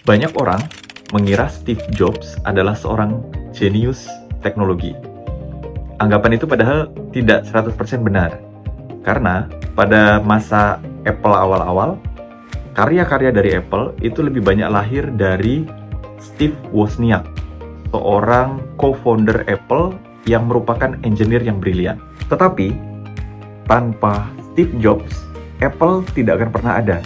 Banyak orang mengira Steve Jobs adalah seorang jenius teknologi. Anggapan itu padahal tidak 100% benar. Karena pada masa Apple awal-awal, karya-karya dari Apple itu lebih banyak lahir dari Steve Wozniak, seorang co-founder Apple yang merupakan engineer yang brilian. Tetapi, tanpa Steve Jobs, Apple tidak akan pernah ada.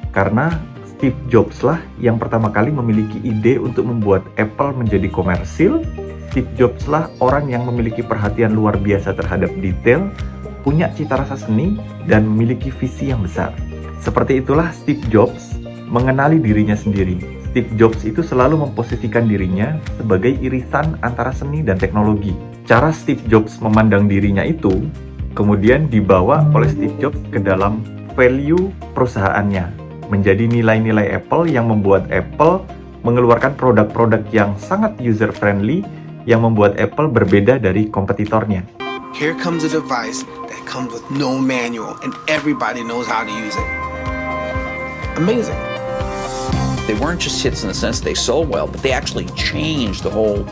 Karena Steve Jobs lah yang pertama kali memiliki ide untuk membuat Apple menjadi komersil. Steve Jobs lah orang yang memiliki perhatian luar biasa terhadap detail, punya cita rasa seni, dan memiliki visi yang besar. Seperti itulah Steve Jobs mengenali dirinya sendiri. Steve Jobs itu selalu memposisikan dirinya sebagai irisan antara seni dan teknologi. Cara Steve Jobs memandang dirinya itu kemudian dibawa oleh Steve Jobs ke dalam value perusahaannya, menjadi nilai-nilai Apple yang membuat Apple mengeluarkan produk-produk yang sangat user-friendly yang membuat Apple berbeda dari kompetitornya. Here comes a device that comes with no manual and everybody knows how to use it. Amazing. They weren't just hits in the sense they sold well, but they actually changed the whole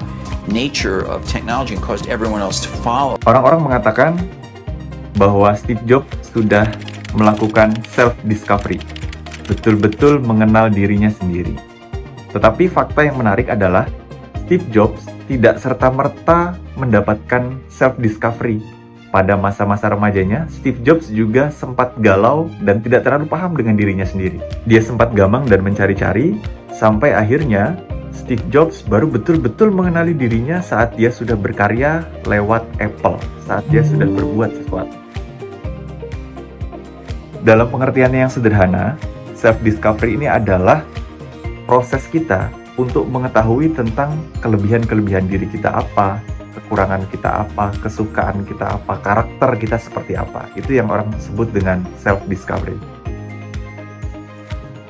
nature of technology and caused everyone else to follow. Orang-orang mengatakan bahwa Steve Jobs sudah melakukan self-discovery, betul-betul mengenal dirinya sendiri. Tetapi fakta yang menarik adalah Steve Jobs tidak serta-merta mendapatkan self-discovery. Pada masa-masa remajanya, Steve Jobs juga sempat galau dan tidak terlalu paham dengan dirinya sendiri. Dia sempat gamang dan mencari-cari, sampai akhirnya Steve Jobs baru betul-betul mengenali dirinya saat dia sudah berkarya lewat Apple, saat dia sudah berbuat sesuatu. Dalam pengertiannya yang sederhana, self-discovery ini adalah proses kita untuk mengetahui tentang kelebihan-kelebihan diri kita apa, kekurangan kita apa, kesukaan kita apa, karakter kita seperti apa. Itu yang orang sebut dengan self-discovery.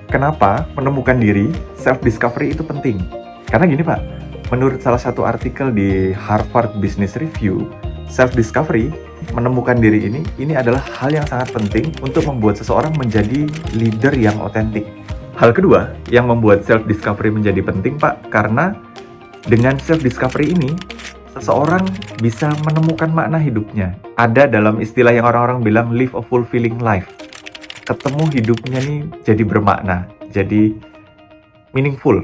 Kenapa menemukan diri, self-discovery itu penting? Karena gini Pak, menurut salah satu artikel di Harvard Business Review, self-discovery, menemukan diri ini adalah hal yang sangat penting untuk membuat seseorang menjadi leader yang otentik. Hal kedua yang membuat self-discovery menjadi penting Pak, karena dengan self-discovery ini, seseorang bisa menemukan makna hidupnya. Ada dalam istilah yang orang-orang bilang live a fulfilling life. Ketemu hidupnya nih jadi bermakna, jadi meaningful.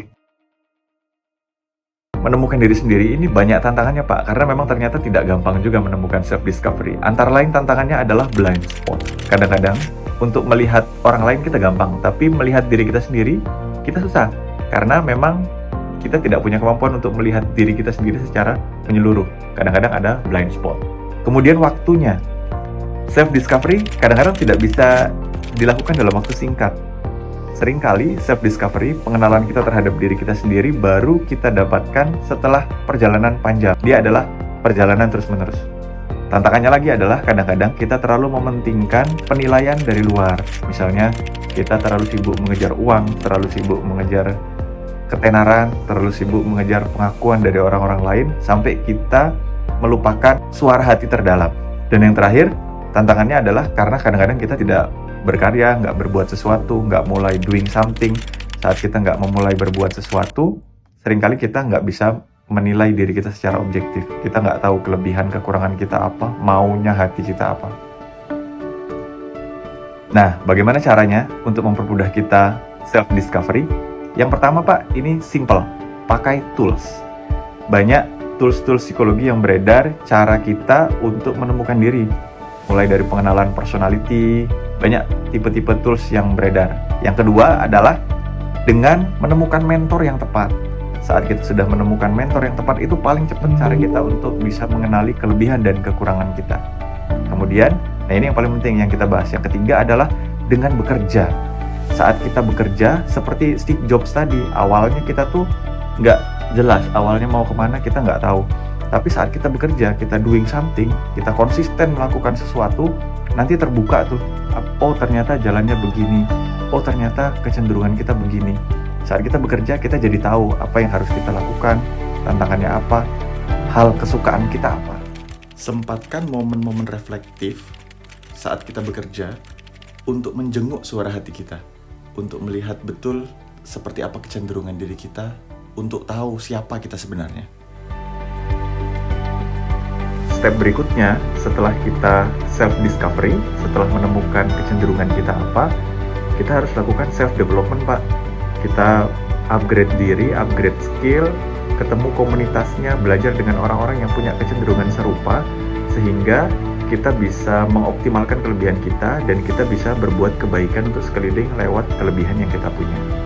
Menemukan diri sendiri ini banyak tantangannya Pak, karena memang ternyata tidak gampang juga menemukan self-discovery. Antara lain tantangannya adalah blind spot. Kadang-kadang untuk melihat orang lain kita gampang, tapi melihat diri kita sendiri, kita susah. Karena memang kita tidak punya kemampuan untuk melihat diri kita sendiri secara menyeluruh. Kadang-kadang ada blind spot. Kemudian waktunya. Self-discovery kadang-kadang tidak bisa dilakukan dalam waktu singkat. Seringkali self-discovery, pengenalan kita terhadap diri kita sendiri, baru kita dapatkan setelah perjalanan panjang. Dia adalah perjalanan terus-menerus. Tantangannya lagi adalah kadang-kadang kita terlalu mementingkan penilaian dari luar. Misalnya, kita terlalu sibuk mengejar uang, terlalu sibuk mengejar ketenaran, terlalu sibuk mengejar pengakuan dari orang-orang lain, sampai kita melupakan suara hati terdalam. Dan yang terakhir, tantangannya adalah karena kadang-kadang kita tidak berkarya, nggak berbuat sesuatu, nggak mulai doing something. Saat kita nggak memulai berbuat sesuatu, seringkali kita nggak bisa menilai diri kita secara objektif. Kita nggak tahu kelebihan, kekurangan kita apa, maunya hati kita apa. Nah, bagaimana caranya untuk mempermudah kita self-discovery? Yang pertama Pak, ini simple, pakai tools. Banyak tools-tools psikologi yang beredar, cara kita untuk menemukan diri. Mulai dari pengenalan personality, banyak tipe-tipe tools yang beredar. Yang kedua adalah dengan menemukan mentor yang tepat. Saat kita sudah menemukan mentor yang tepat, itu paling cepat cara kita untuk bisa mengenali kelebihan dan kekurangan kita. Kemudian, nah ini yang paling penting yang kita bahas. Yang ketiga adalah dengan bekerja. Saat kita bekerja, seperti Steve Jobs tadi, awalnya kita tuh nggak jelas, awalnya mau kemana kita nggak tahu. Tapi saat kita bekerja, kita doing something, kita konsisten melakukan sesuatu, nanti terbuka tuh, oh ternyata jalannya begini, oh ternyata kecenderungan kita begini. Saat kita bekerja, kita jadi tahu apa yang harus kita lakukan, tantangannya apa, hal kesukaan kita apa. Sempatkan momen-momen reflektif saat kita bekerja untuk menjenguk suara hati kita, untuk melihat betul seperti apa kecenderungan diri kita untuk tahu siapa kita sebenarnya. Step berikutnya, setelah kita self-discovery, setelah menemukan kecenderungan kita apa, kita harus lakukan self-development, Pak. Kita upgrade diri, upgrade skill, ketemu komunitasnya, belajar dengan orang-orang yang punya kecenderungan serupa, sehingga kita bisa mengoptimalkan kelebihan kita dan kita bisa berbuat kebaikan untuk sekeliling lewat kelebihan yang kita punya.